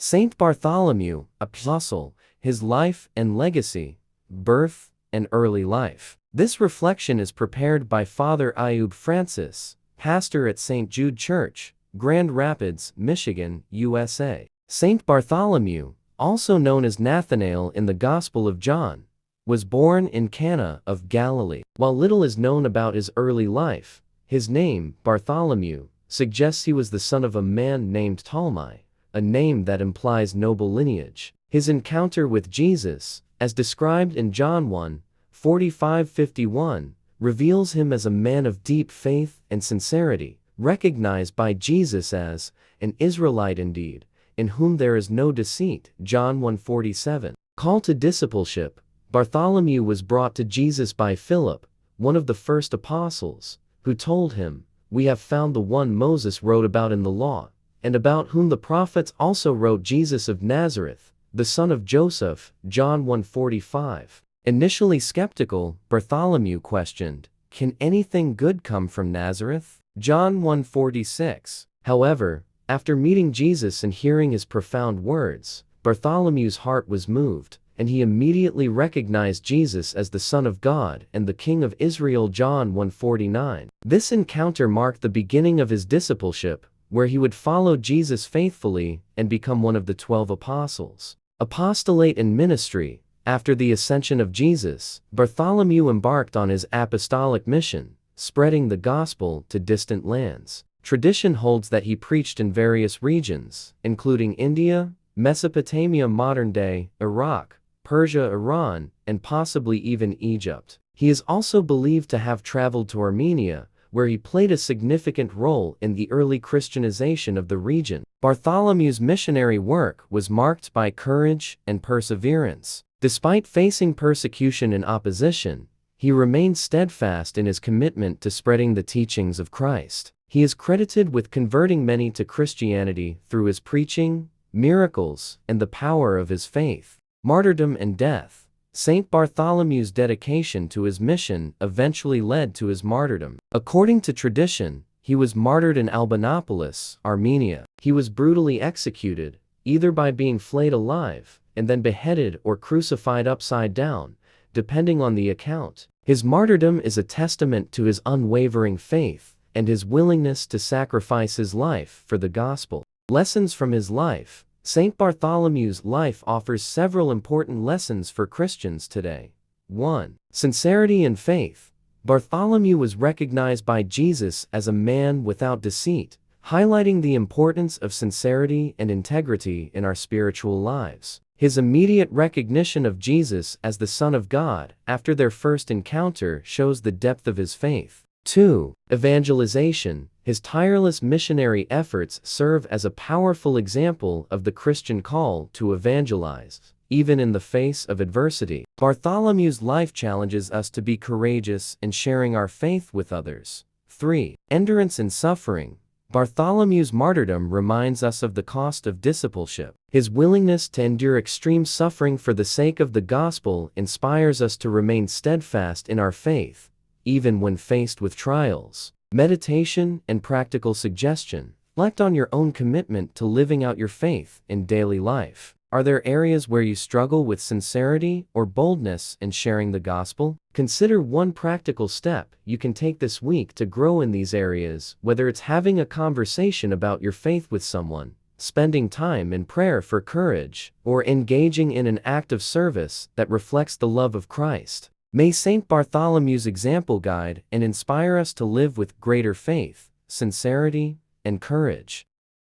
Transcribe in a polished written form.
Saint Bartholomew, Apostle, his life and legacy, birth and early life. This reflection is prepared by Father Ayub Francis, pastor at St. Jude Church, Grand Rapids, Michigan, USA. Saint Bartholomew, also known as Nathanael in the Gospel of John, was born in Cana of Galilee. While little is known about his early life, his name, Bartholomew, suggests he was the son of a man named Ptolemy, a name that implies noble lineage. His encounter with Jesus, as described in John 1:45-51, reveals him as a man of deep faith and sincerity, recognized by Jesus as an Israelite indeed, in whom there is no deceit. John 1:47. Call to discipleship. Bartholomew was brought to Jesus by Philip, one of the first apostles, who told him, "We have found the one Moses wrote about in the law, and about whom the prophets also wrote, Jesus of Nazareth, the son of Joseph." John 1:45. Initially skeptical, Bartholomew questioned, "Can anything good come from Nazareth?" John 1:46. However, after meeting Jesus and hearing his profound words, Bartholomew's heart was moved, and he immediately recognized Jesus as the Son of God and the King of Israel. John 1:49. This encounter marked the beginning of his discipleship, where he would follow Jesus faithfully and become one of the 12 apostles. Apostolate and ministry. After the ascension of Jesus, Bartholomew embarked on his apostolic mission, spreading the gospel to distant lands. Tradition holds that he preached in various regions, including India, Mesopotamia, modern-day Iraq, Persia, Iran, and possibly even Egypt. He is also believed to have traveled to Armenia, where he played a significant role in the early Christianization of the region. Bartholomew's missionary work was marked by courage and perseverance. Despite facing persecution and opposition, he remained steadfast in his commitment to spreading the teachings of Christ. He is credited with converting many to Christianity through his preaching, miracles, and the power of his faith. Martyrdom and death. Saint Bartholomew's dedication to his mission eventually led to his martyrdom. According to tradition, he was martyred in Albanopolis, Armenia. He was brutally executed, either by being flayed alive and then beheaded or crucified upside down, depending on the account. His martyrdom is a testament to his unwavering faith and his willingness to sacrifice his life for the gospel. Lessons from his life. Saint Bartholomew's life offers several important lessons for Christians today. 1. Sincerity and faith. Bartholomew was recognized by Jesus as a man without deceit, highlighting the importance of sincerity and integrity in our spiritual lives. His immediate recognition of Jesus as the Son of God after their first encounter shows the depth of his faith. 2. Evangelization. His tireless missionary efforts serve as a powerful example of the Christian call to evangelize, even in the face of adversity. Bartholomew's life challenges us to be courageous in sharing our faith with others. 3. Endurance and suffering. Bartholomew's martyrdom reminds us of the cost of discipleship. His willingness to endure extreme suffering for the sake of the gospel inspires us to remain steadfast in our faith, even when faced with trials. Meditation and practical suggestion. Reflect on your own commitment to living out your faith in daily life. Are there areas where you struggle with sincerity or boldness in sharing the gospel? Consider one practical step you can take this week to grow in these areas, whether it's having a conversation about your faith with someone, spending time in prayer for courage, or engaging in an act of service that reflects the love of Christ. May Saint Bartholomew's example guide and inspire us to live with greater faith, sincerity, and courage.